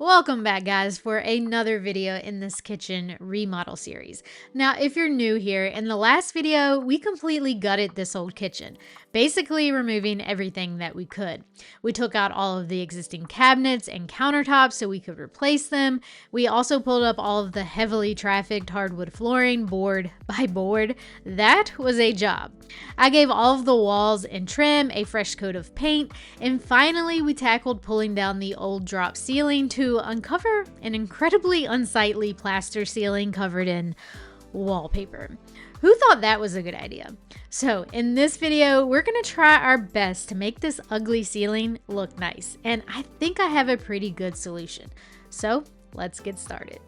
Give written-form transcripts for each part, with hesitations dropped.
Welcome back, guys, for another video in this kitchen remodel series. Now, if you're new here, in the last video, we completely gutted this old kitchen, basically removing everything that we could. We took out all of the existing cabinets and countertops so we could replace them. We also pulled up all of the heavily trafficked hardwood flooring board by board. That was a job. I gave all of the walls and trim a fresh coat of paint, and finally we tackled pulling down the old drop ceiling to uncover an incredibly unsightly plaster ceiling covered in wallpaper. Who thought that was a good idea? So in this video, we're gonna try our best to make this ugly ceiling look nice, and I think I have a pretty good solution. So let's get started.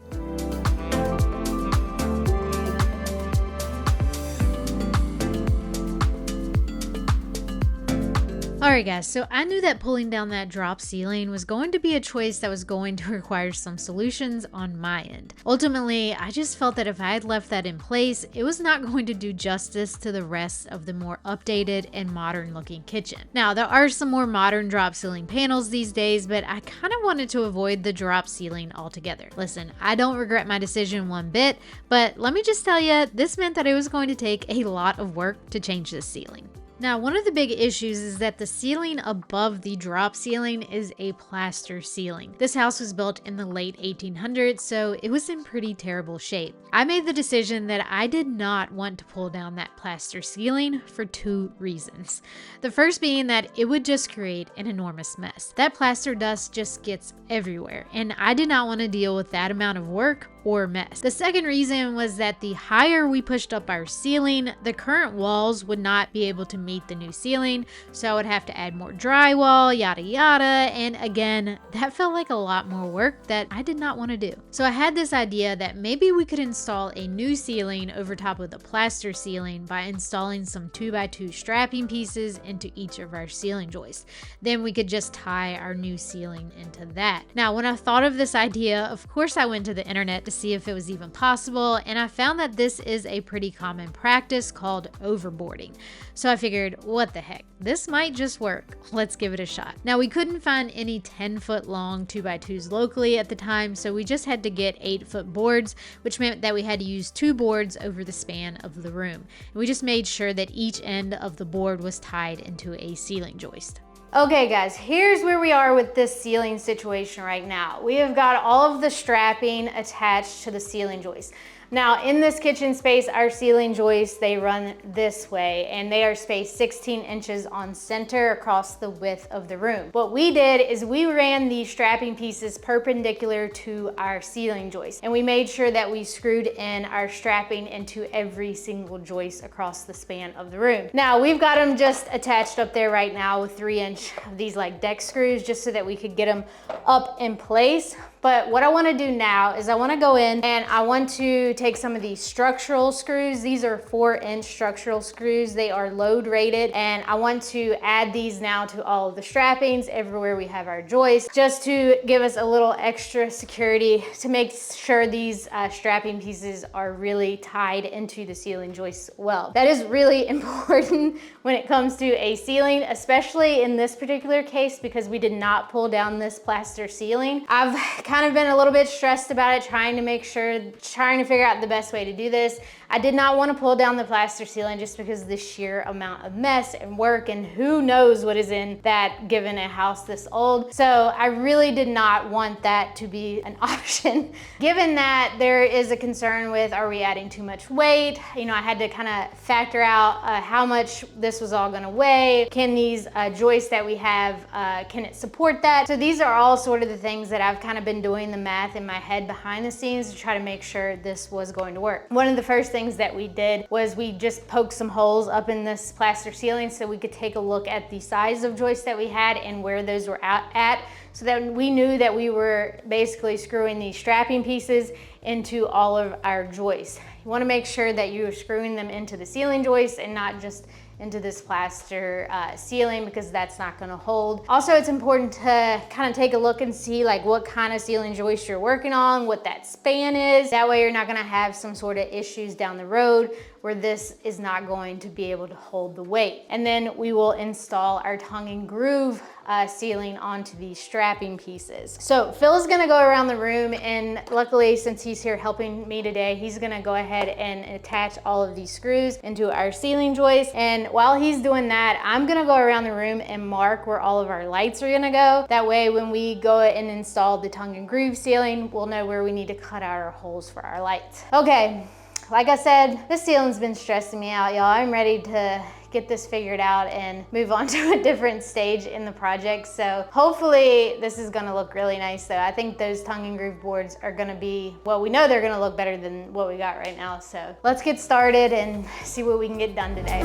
Alright guys, so I knew that pulling down that drop ceiling was going to be a choice that was going to require some solutions on my end. Ultimately, I just felt that if I had left that in place, it was not going to do justice to the rest of the more updated and modern looking kitchen. Now, there are some more modern drop ceiling panels these days, but I kind of wanted to avoid the drop ceiling altogether. Listen, I don't regret my decision one bit, but let me just tell you, this meant that it was going to take a lot of work to change this ceiling. Now, one of the big issues is that the ceiling above the drop ceiling is a plaster ceiling. This house was built in the late 1800s, so it was in pretty terrible shape. I made the decision that I did not want to pull down that plaster ceiling for two reasons. The first being that it would just create an enormous mess. That plaster dust just gets everywhere, and I did not want to deal with that amount of work or mess. The second reason was that the higher we pushed up our ceiling, the current walls would not be able to meet the new ceiling, so I would have to add more drywall, yada yada, and again, that felt like a lot more work that I did not want to do. So I had this idea that maybe we could install a new ceiling over top of the plaster ceiling by installing some 2x2 strapping pieces into each of our ceiling joists. Then we could just tie our new ceiling into that. Now, when I thought of this idea, of course I went to the internet to see if it was even possible, and I found that this is a pretty common practice called overboarding. So I figured, what the heck, this might just work. Let's give it a shot. Now, we couldn't find any 10-foot long 2x2s locally at the time, so we just had to get 8-foot boards, which meant that we had to use 2 boards over the span of the room. And we just made sure that each end of the board was tied into a ceiling joist. Okay guys, here's where we are with this ceiling situation right now. We have got all of the strapping attached to the ceiling joist. Now in this kitchen space, our ceiling joists, they run this way and they are spaced 16 inches on center across the width of the room. What we did is we ran the strapping pieces perpendicular to our ceiling joist, and we made sure that we screwed in our strapping into every single joist across the span of the room. Now we've got them just attached up there right now with 3-inch of these like deck screws just so that we could get them up in place. But what I want to do now is I want to go in and I want to take some of these structural screws. These are 4-inch structural screws. They are load rated, and I want to add these now to all of the strappings everywhere we have our joists, just to give us a little extra security to make sure these strapping pieces are really tied into the ceiling joists well. That is really important when it comes to a ceiling, especially in this particular case because we did not pull down this plaster ceiling. I've kind of been a little bit stressed about it, trying to figure out the best way to do this. I did not want to pull down the plaster ceiling just because of the sheer amount of mess and work, and who knows what is in that given a house this old. So I really did not want that to be an option. Given that there is a concern with, are we adding too much weight? You know, I had to kind of factor out how much this was all going to weigh. Can these joists that we have, can it support that? So these are all sort of the things that I've kind of been doing the math in my head behind the scenes to try to make sure this was going to work. One of the first things that we did was we just poked some holes up in this plaster ceiling so we could take a look at the size of joists that we had and where those were at, so that we knew that we were basically screwing these strapping pieces into all of our joists. You want to make sure that you are screwing them into the ceiling joists and not just into this plaster ceiling, because that's not going to hold. Also, it's important to kind of take a look and see like what kind of ceiling joist you're working on, what that span is. That way you're not going to have some sort of issues down the road where this is not going to be able to hold the weight. And then we will install our tongue and groove ceiling onto these strapping pieces. So Phil is gonna go around the room, and luckily since he's here helping me today, he's gonna go ahead and attach all of these screws into our ceiling joist. And while he's doing that, I'm gonna go around the room and mark where all of our lights are gonna go. That way when we go and install the tongue and groove ceiling, we'll know where we need to cut out our holes for our lights. Okay, like I said, this ceiling's been stressing me out, y'all. I'm ready to get this figured out and move on to a different stage in the project. So hopefully this is gonna look really nice though. I think those tongue and groove boards are gonna be, well, we know they're gonna look better than what we got right now. So let's get started and see what we can get done today.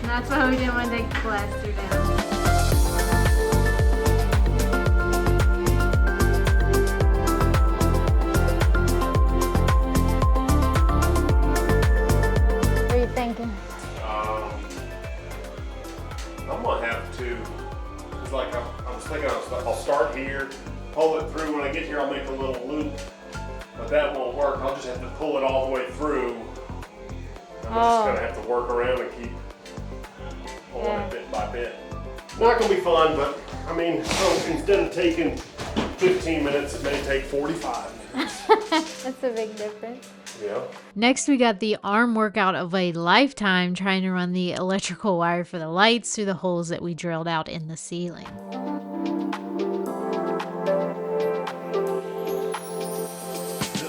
That's why we didn't want to take the plaster down. What are you thinking? I'm gonna have to, it's like I was thinking, I'll start here, pull it through. When I get here, I'll make a little loop, but that won't work. I'll just have to pull it all the way through. I'm just gonna have to work around and keep pulling it bit by bit. Not gonna be fun, but I mean, so instead of taking 15 minutes, it may take 45 minutes. That's a big difference. Yeah. Next, we got the arm workout of a lifetime, trying to run the electrical wire for the lights through the holes that we drilled out in the ceiling.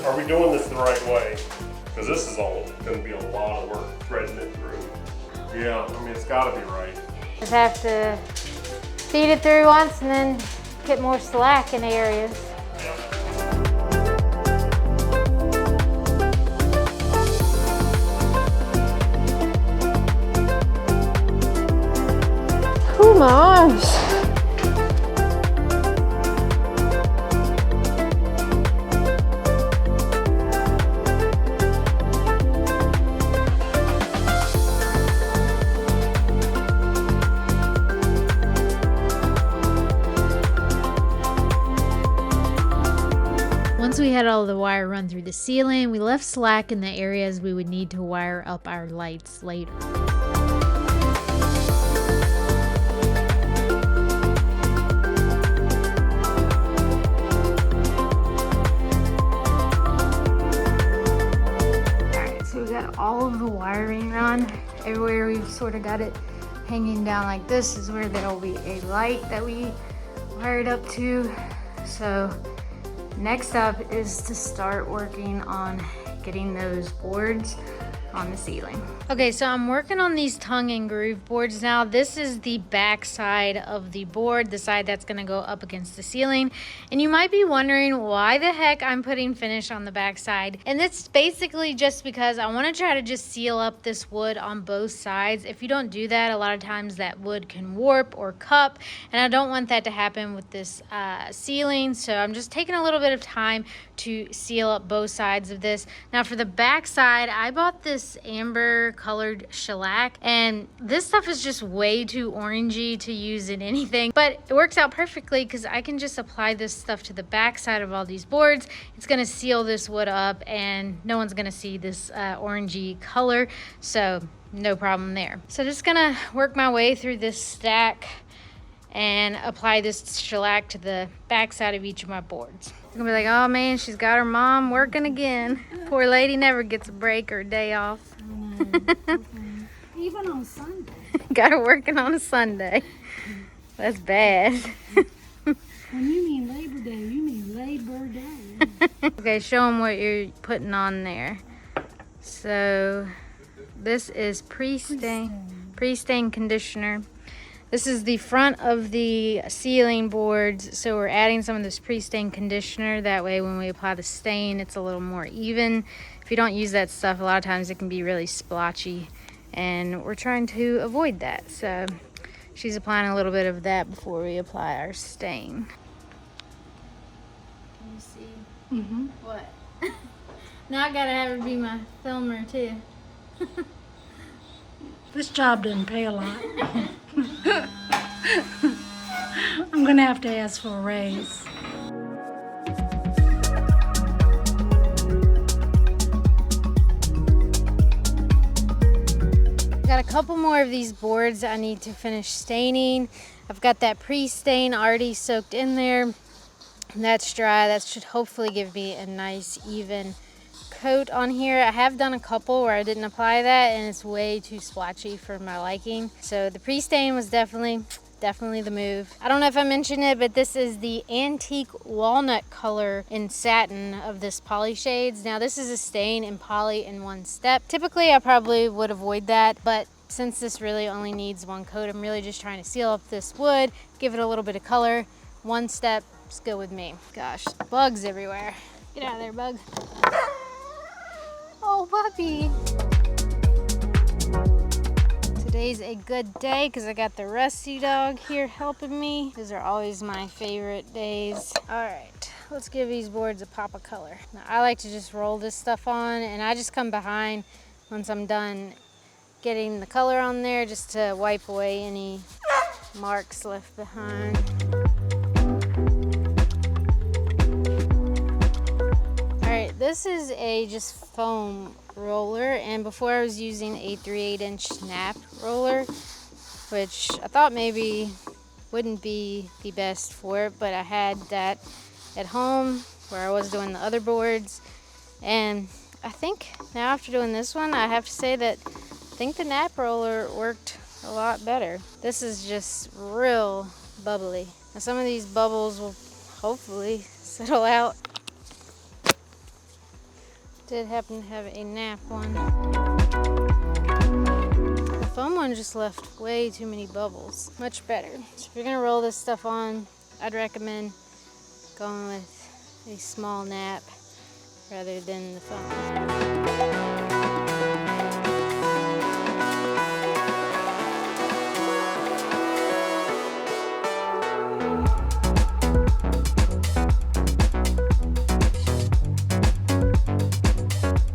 Are we doing this the right way? Because this is all going to be a lot of work threading it through. Yeah, I mean, it's got to be right. Just have to feed it through once and then get more slack in areas. Oh my arms. Once we had all the wire run through the ceiling, we left slack in the areas we would need to wire up our lights later. Alright, so we got all of the wiring on. Everywhere we've sort of got it hanging down like this is where there'll be a light that we wired up to. So next up is to start working on getting those boards on the ceiling. Okay, so I'm working on these tongue and groove boards now. This is the back side of the board, the side that's gonna go up against the ceiling. And you might be wondering why the heck I'm putting finish on the back side. And that's basically just because I wanna try to just seal up this wood on both sides. If you don't do that, a lot of times that wood can warp or cup, and I don't want that to happen with this ceiling. So I'm just taking a little bit of time to seal up both sides of this. Now for the back side, I bought this amber colored shellac, and this stuff is just way too orangey to use in anything, but it works out perfectly because I can just apply this stuff to the back side of all these boards. It's gonna seal this wood up and no one's gonna see this orangey color, so no problem there. So just gonna work my way through this stack and apply this shellac to the back side of each of my boards. You're gonna be like, oh man, she's got her mom working again. Poor lady never gets a break or a day off. Even on Sunday. Got her working on a Sunday. That's bad. When you mean Labor Day, you mean Labor Day. Okay, show them what you're putting on there. So this is pre-stain conditioner. This is the front of the ceiling boards, so we're adding some of this pre-stain conditioner. That way when we apply the stain, it's a little more even. If you don't use that stuff, a lot of times it can be really splotchy and we're trying to avoid that. So she's applying a little bit of that before we apply our stain. Can you see? Mm-hmm. What? Now I gotta have her be my filmer too. This job doesn't pay a lot. I'm gonna have to ask for a raise. Got a couple more of these boards I need to finish staining. I've got that pre-stain already soaked in there. And that's dry. That should hopefully give me a nice even coat on here. I have done a couple where I didn't apply that and it's way too splotchy for my liking. So the pre-stain was definitely the move. I don't know if I mentioned it, but this is the antique walnut color in satin of this poly shades. Now this is a stain in poly in one step. Typically I probably would avoid that, but since this really only needs one coat, I'm really just trying to seal up this wood, give it a little bit of color. One step is good with me. Gosh, bugs everywhere. Get out of there, bug. Oh, puppy. Today's a good day because I got the Rusty dog here helping me. These are always my favorite days. All right, let's give these boards a pop of color. Now, I like to just roll this stuff on and I just come behind once I'm done getting the color on there just to wipe away any marks left behind. This is a just foam roller, and before I was using a 3/8" snap roller, which I thought maybe wouldn't be the best for it, but I had that at home where I was doing the other boards, and I think now after doing this one, I have to say that I think the nap roller worked a lot better. This is just real bubbly. Now some of these bubbles will hopefully settle out. Did happen to have a nap one. The foam one just left way too many bubbles. Much better. So if you're gonna roll this stuff on, I'd recommend going with a small nap rather than the foam.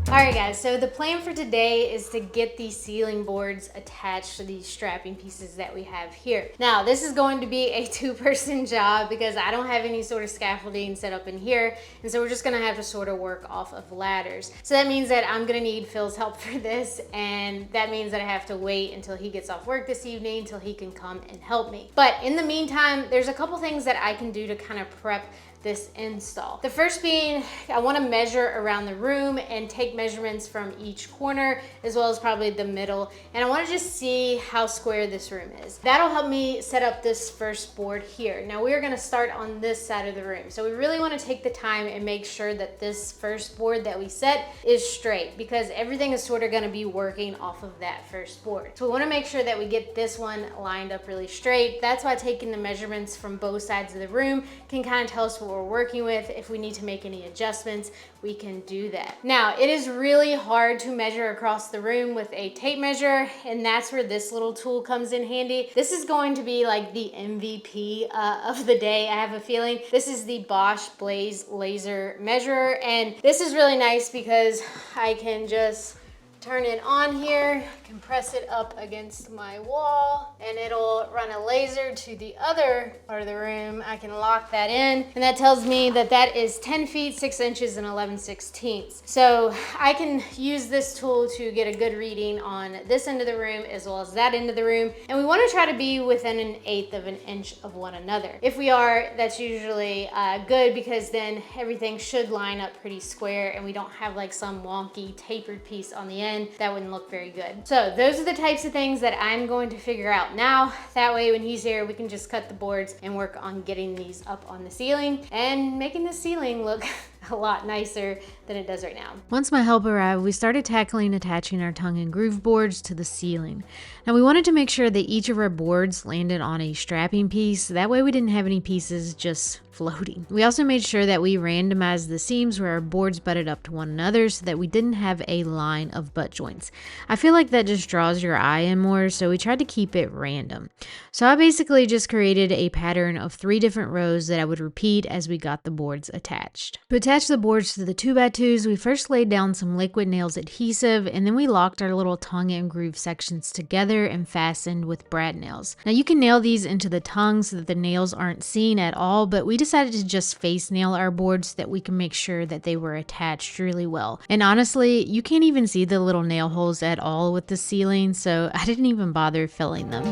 Alright guys, so the plan for today is to get these ceiling boards attached to these strapping pieces that we have here. Now this is going to be a two-person job because I don't have any sort of scaffolding set up in here, and so we're just going to have to sort of work off of ladders. So that means that I'm going to need Phil's help for this, and that means that I have to wait until he gets off work this evening until he can come and help me. But in the meantime, there's a couple things that I can do to kind of prep this install. The first being, I want to measure around the room and take measurements from each corner as well as probably the middle, and I want to just see how square this room is. That'll help me set up this first board here. Now we're going to start on this side of the room, so we really want to take the time and make sure that this first board that we set is straight because everything is sort of going to be working off of that first board. So we want to make sure that we get this one lined up really straight. That's why taking the measurements from both sides of the room can kind of tell us what we're working with. If we need to make any adjustments, we can do that. Now, it is really hard to measure across the room with a tape measure, and that's where this little tool comes in handy. This is going to be like the MVP of the day, I have a feeling. This is the Bosch Blaze laser measurer, and this is really nice because I can just turn it on here, can press it up against my wall, and it'll run a laser to the other part of the room. I can lock that in, and that tells me that that is 10 feet, 6 inches, and 11/16. So I can use this tool to get a good reading on this end of the room as well as that end of the room, and we want to try to be within 1/8 of an inch of one another. If we are, that's usually good because then everything should line up pretty square and we don't have like some wonky tapered piece on the end. That wouldn't look very good. So those are the types of things that I'm going to figure out now. That way when he's here, we can just cut the boards and work on getting these up on the ceiling and making the ceiling look a lot nicer than it does right now. Once my help arrived, we started tackling attaching our tongue and groove boards to the ceiling. Now we wanted to make sure that each of our boards landed on a strapping piece, that way we didn't have any pieces just floating. We also made sure that we randomized the seams where our boards butted up to one another so that we didn't have a line of butt joints. I feel like that just draws your eye in more, so we tried to keep it random. So I basically just created a pattern of 3 different rows that I would repeat as we got the boards attached. To attach the boards to the 2x2s, we first laid down some liquid nails adhesive, and then we locked our little tongue and groove sections together and fastened with brad nails. Now you can nail these into the tongue so that the nails aren't seen at all, but we decided to just face nail our boards so that we can make sure that they were attached really well. And honestly, you can't even see the little nail holes at all with the ceiling, so I didn't even bother filling them.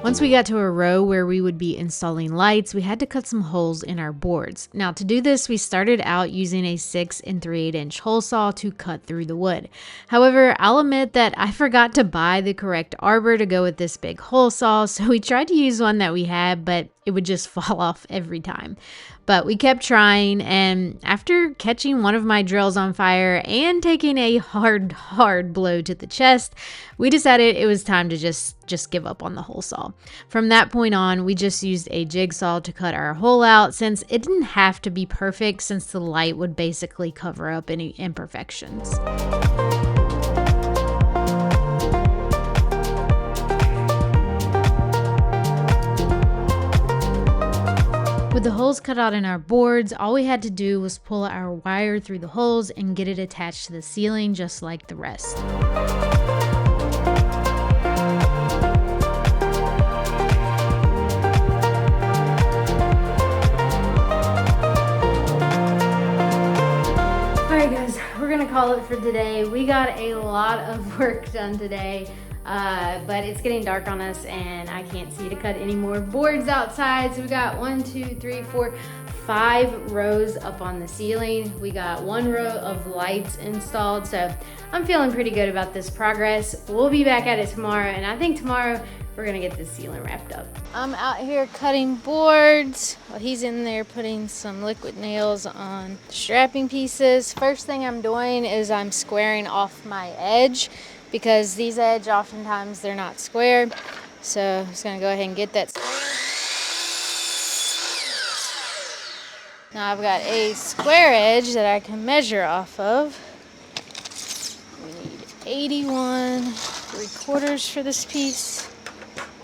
Once we got to a row where we would be installing lights, we had to cut some holes in our boards. Now to do this, we started out using a 6 3/8 inch hole saw to cut through the wood. However, I'll admit that I forgot to buy the correct arbor to go with this big hole saw, so we tried to use one that we had, but it would just fall off every time. But we kept trying, and after catching one of my drills on fire and taking a hard blow to the chest, we decided it was time to just give up on the hole saw. From that point on, we just used a jigsaw to cut our hole out, since it didn't have to be perfect, since the light would basically cover up any imperfections. With the holes cut out in our boards, all we had to do was pull our wire through the holes and get it attached to the ceiling just like the rest. Alright guys, we're gonna call it for today. We got a lot of work done today. But it's getting dark on us and I can't see to cut any more boards outside. So we got 1, 2, 3, 4, 5 rows up on the ceiling. We got 1 row of lights installed. So I'm feeling pretty good about this progress. We'll be back at it tomorrow, and I think tomorrow we're gonna get this ceiling wrapped up. I'm out here cutting boards while he's in there putting some liquid nails on strapping pieces. First thing I'm doing is I'm squaring off my edge, because these edges oftentimes they're not square. So I'm just gonna go ahead and get that square. Now I've got a square edge that I can measure off of. We need 81 3/4 for this piece.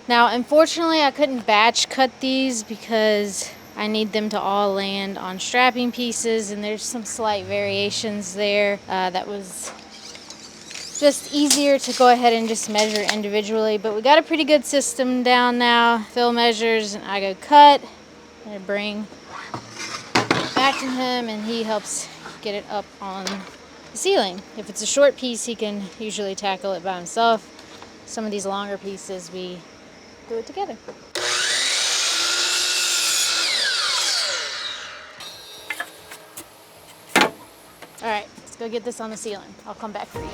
Now unfortunately I couldn't batch cut these because I need them to all land on strapping pieces, and there's some slight variations there. That was just easier to go ahead and just measure individually, but we got a pretty good system down now. Phil measures and I go cut, and I bring back to him and he helps get it up on the ceiling. If it's a short piece, he can usually tackle it by himself. Some of these longer pieces, we do it together. All right, let's go get this on the ceiling. I'll come back for you.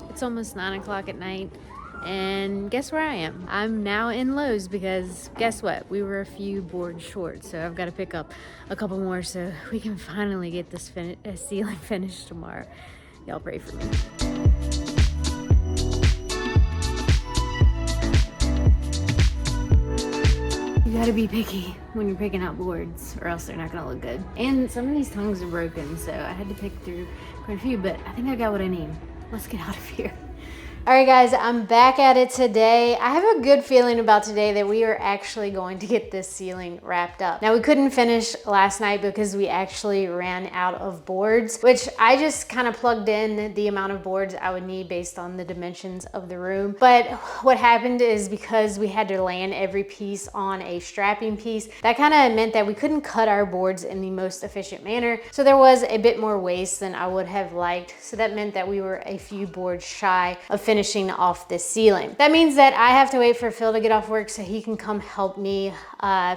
It's almost 9 o'clock at night. And guess where I am? I'm now in Lowe's because guess what? We were a few boards short, so I've got to pick up a couple more so we can finally get this ceiling finished tomorrow. Y'all pray for me. You gotta be picky when you're picking out boards or else they're not gonna look good. And some of these tongues are broken, so I had to pick through quite a few, but I think I got what I need. Let's get out of here. All right, guys, I'm back at it today. I have a good feeling about today that we are actually going to get this ceiling wrapped up. Now, we couldn't finish last night because we actually ran out of boards, which I just kind of plugged in the amount of boards I would need based on the dimensions of the room. But what happened is because we had to land every piece on a strapping piece, that kind of meant that we couldn't cut our boards in the most efficient manner. So there was a bit more waste than I would have liked. So that meant that we were a few boards shy of finishing off this ceiling. That means that I have to wait for Phil to get off work so he can come help me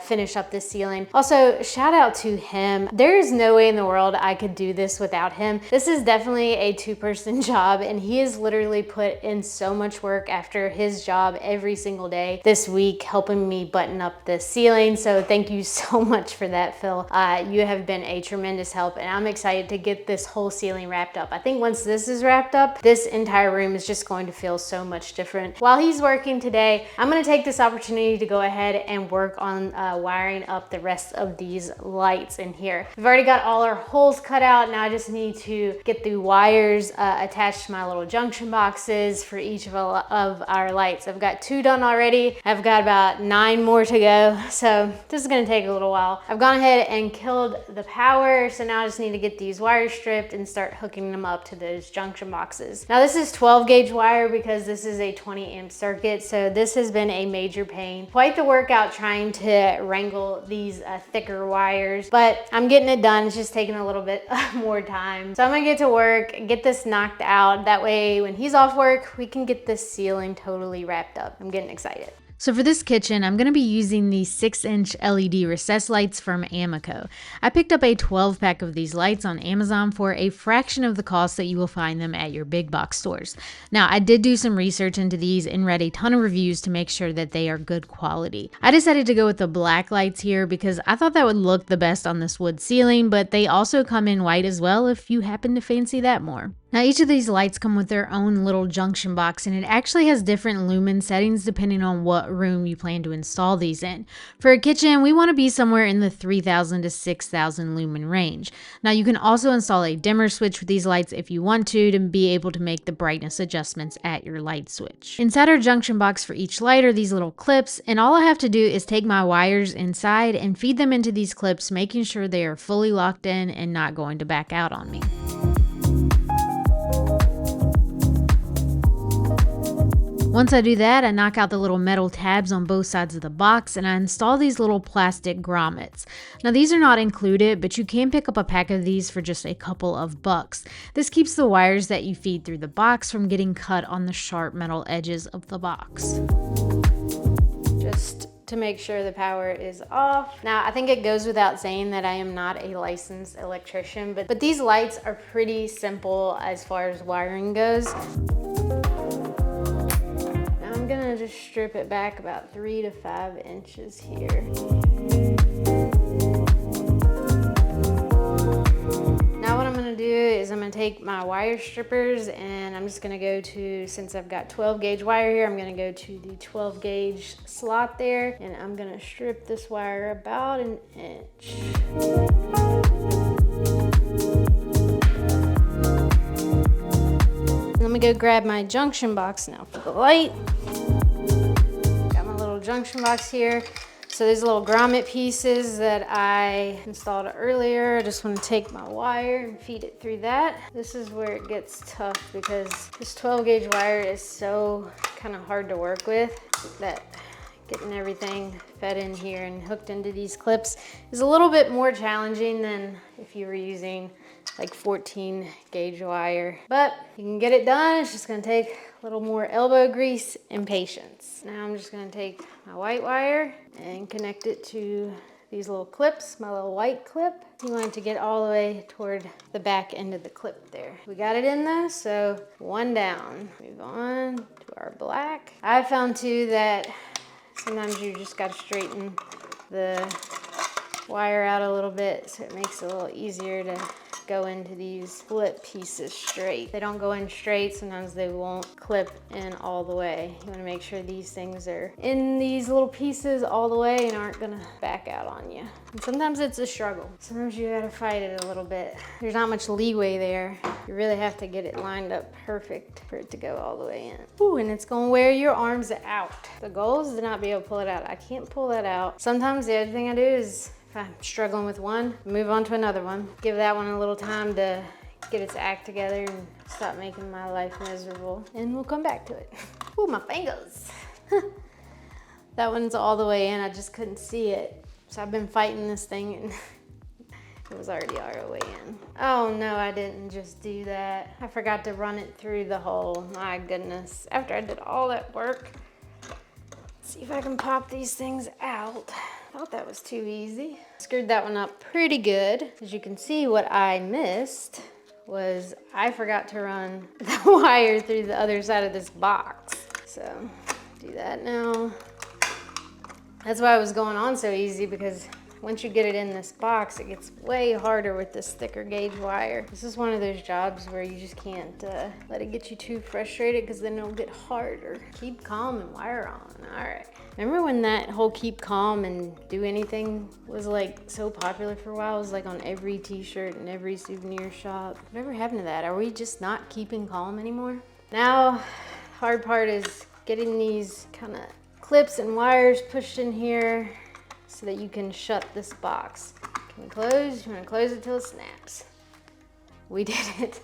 finish up this ceiling. Also, shout out to him. There is no way in the world I could do this without him. This is definitely a two-person job, and he has literally put in so much work after his job every single day this week, helping me button up the ceiling. So thank you so much for that, Phil. You have been a tremendous help, and I'm excited to get this whole ceiling wrapped up. I think once this is wrapped up, this entire room is just going to feel so much different. While he's working today, I'm going to take this opportunity to go ahead and work on wiring up the rest of these lights in here. We've already got all our holes cut out. Now I just need to get the wires attached to my little junction boxes for each of our lights. I've got 2 done already. I've got about 9 more to go. So this is going to take a little while. I've gone ahead and killed the power. So now I just need to get these wires stripped and start hooking them up to those junction boxes. Now this is 12 gauge wire because this is a 20 amp circuit, so this has been a major pain. Quite the workout trying to wrangle these thicker wires, but I'm getting it done. It's just taking a little bit more time. So I'm gonna get to work, get this knocked out. That way when he's off work, we can get this ceiling totally wrapped up. I'm getting excited. So for this kitchen, I'm going to be using these 6-inch LED recessed lights from Ameco. I picked up a 12 pack of these lights on Amazon for a fraction of the cost that you will find them at your big box stores. Now, I did do some research into these and read a ton of reviews to make sure that they are good quality. I decided to go with the black lights here because I thought that would look the best on this wood ceiling, but they also come in white as well if you happen to fancy that more. Now each of these lights come with their own little junction box, and it actually has different lumen settings depending on what room you plan to install these in. For a kitchen, we want to be somewhere in the 3,000 to 6,000 lumen range. Now you can also install a dimmer switch with these lights if you want to be able to make the brightness adjustments at your light switch. Inside our junction box for each light are these little clips, and all I have to do is take my wires inside and feed them into these clips, making sure they are fully locked in and not going to back out on me. Once I do that, I knock out the little metal tabs on both sides of the box and I install these little plastic grommets. Now these are not included, but you can pick up a pack of these for just a couple of bucks. This keeps the wires that you feed through the box from getting cut on the sharp metal edges of the box. Just to make sure the power is off. Now, I think it goes without saying that I am not a licensed electrician, but these lights are pretty simple as far as wiring goes. I'm gonna just strip it back about 3 to 5 inches here. Now what I'm gonna do is I'm gonna take my wire strippers and I'm just gonna go to, since I've got 12 gauge wire here, I'm gonna go to the 12 gauge slot there and I'm gonna strip this wire about 1 inch. Let me go grab my junction box now for the light. Got my little junction box here. So these little grommet pieces that I installed earlier, I just want to take my wire and feed it through that. This is where it gets tough because this 12 gauge wire is so kind of hard to work with that getting everything fed in here and hooked into these clips is a little bit more challenging than if you were using like 14 gauge wire, but you can get it done. It's just gonna take a little more elbow grease and patience. Now I'm just gonna take my white wire and connect it to these little clips, my little white clip. You want it to get all the way toward the back end of the clip there. We got it in though, so 1 down. Move on to our black. I found too that sometimes you just gotta straighten the wire out a little bit so it makes it a little easier to go into these flip pieces straight. They don't go in straight, sometimes they won't clip in all the way. You wanna make sure these things are in these little pieces all the way and aren't gonna back out on you. And sometimes it's a struggle. Sometimes you gotta fight it a little bit. There's not much leeway there. You really have to get it lined up perfect for it to go all the way in. Ooh, and it's gonna wear your arms out. The goal is to not be able to pull it out. I can't pull that out. Sometimes the other thing I do is if I'm struggling with one, move on to another one. Give that one a little time to get its act together and stop making my life miserable. And we'll come back to it. Ooh, my fingers. That one's all the way in, I just couldn't see it. So I've been fighting this thing and it was already all the way in. Oh no, I didn't just do that. I forgot to run it through the hole. My goodness. After I did all that work, let's see if I can pop these things out. Thought that was too easy. Screwed that one up pretty good. As you can see, what I missed was I forgot to run the wire through the other side of this box. So do that now. That's why it was going on so easy, because once you get it in this box, it gets way harder with this thicker gauge wire. This is one of those jobs where you just can't let it get you too frustrated, because then it'll get harder. Keep calm and wire on. All right. Remember when that whole keep calm and do anything was like so popular for a while? It was like on every t-shirt and every souvenir shop. Whatever happened to that? Are we just not keeping calm anymore? Now, hard part is getting these kind of clips and wires pushed in here so that you can shut this box. Can we close? You want to close it till it snaps. We did it.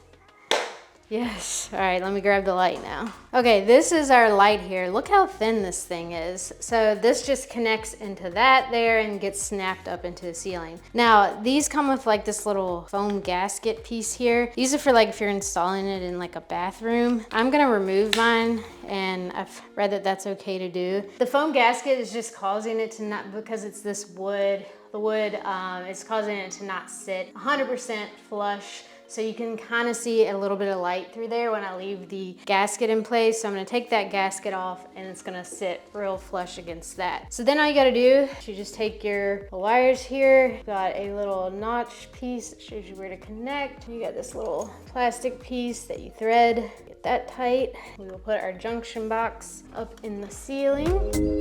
Yes. All right, let me grab the light now. Okay, this is our light here. Look how thin this thing is. So this just connects into that there and gets snapped up into the ceiling. Now, these come with like this little foam gasket piece here. These are for like if you're installing it in like a bathroom. I'm gonna remove mine, and I've read that that's okay to do. The foam gasket is just causing it to not, because it's this wood, the wood is causing it to not sit 100% flush. So you can kind of see a little bit of light through there when I leave the gasket in place. So I'm gonna take that gasket off and it's gonna sit real flush against that. So then all you gotta do is you just take your wires here. You've got a little notch piece that shows you where to connect. You got this little plastic piece that you thread. Get that tight. We will put our junction box up in the ceiling.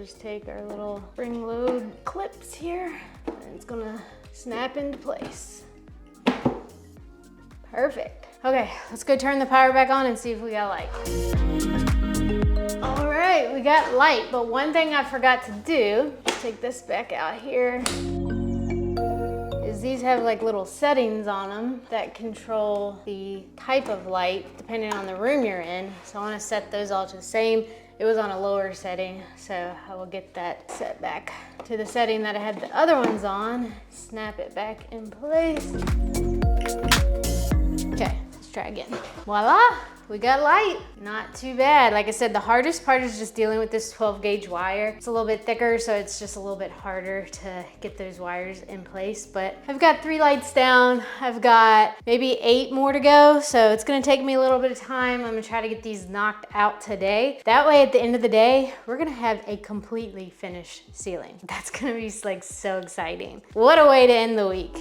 Just take our little spring load clips here and it's gonna snap into place. Perfect. Okay, let's go turn the power back on and see if we got light. All right, we got light, but one thing I forgot to do, take this back out here, is these have like little settings on them that control the type of light depending on the room you're in. So I wanna set those all to the same. It was on a lower setting, so I will get that set back to the setting that I had the other ones on. Snap it back in place. Okay, let's try again. Voila, we got light. Not too bad. Like I said, the hardest part is just dealing with this 12 gauge wire. It's a little bit thicker, so it's just a little bit harder to get those wires in place. But I've got 3 lights down. I've got maybe 8 more to go, so it's gonna take me a little bit of time. I'm gonna try to get these knocked out today. That way, at the end of the day, we're gonna have a completely finished ceiling. That's gonna be like so exciting. What a way to end the week.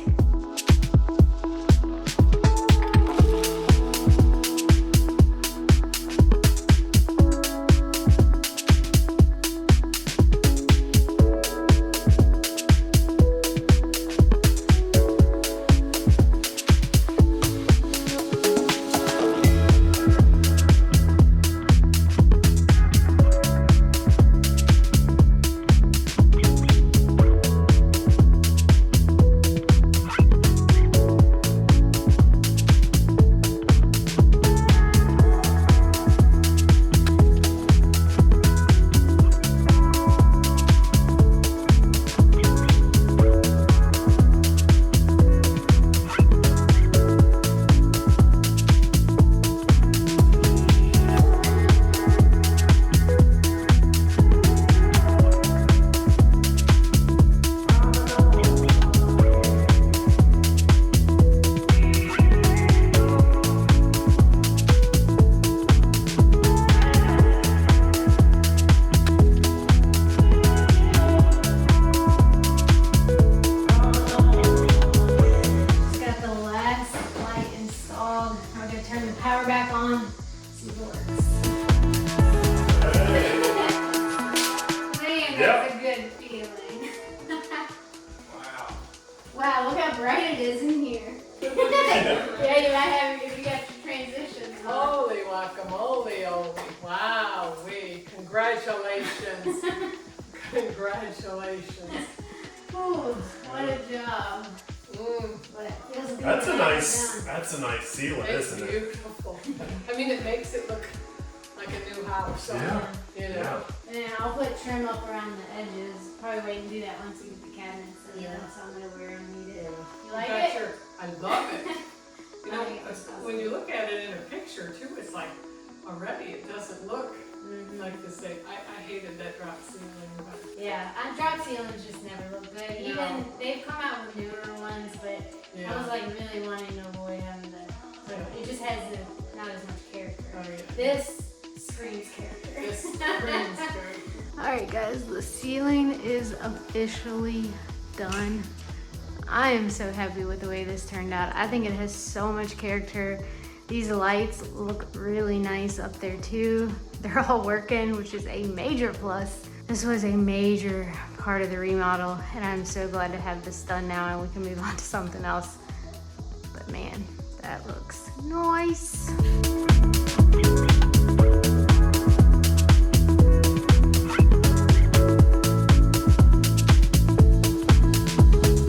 how bright it is in here. Yeah, you might have if you got your transitions. Holy guacamole, holy. Wow, congratulations. Congratulations. Ooh, what a job. But it feels good. That's a when nice, it's done. that's a nice ceiling, It's isn't it? beautiful. I mean, it makes it look like a new house. Yeah. You know? Yeah. And I'll put trim up around the edges. Probably wait and do that once we get the cabinets in, Yeah. so I'm gonna wear and need it. You In like fact, it? I love it. You know, I think it's awesome. when you look at it in a picture too, it's like already it doesn't look like the same. I hated that drop ceiling, but Yeah, drop ceilings just never look good. No. Even they've come out with newer ones, but I yeah. was like really wanting to avoid having the. So it just has not as much character. Oh, yeah. This screams character. This screams good. Alright guys, the ceiling is officially done. I am so happy with the way this turned out. I think it has so much character. These lights look really nice up there too. They're all working, which is a major plus. This was a major part of the remodel, and I'm so glad to have this done now and we can move on to something else. But man, that looks nice.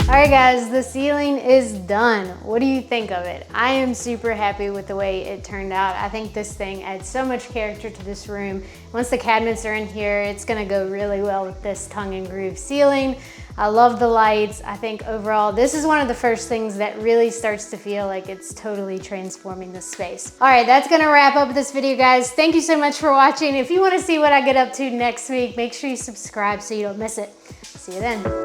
Alright guys, the ceiling is done. What do you think of it? I am super happy with the way it turned out. I think this thing adds so much character to this room. Once the cabinets are in here, it's gonna go really well with this tongue and groove ceiling. I love the lights. I think overall, this is one of the first things that really starts to feel like it's totally transforming the space. All right, that's gonna wrap up this video, guys. Thank you so much for watching. If you wanna see what I get up to next week, make sure you subscribe so you don't miss it. See you then.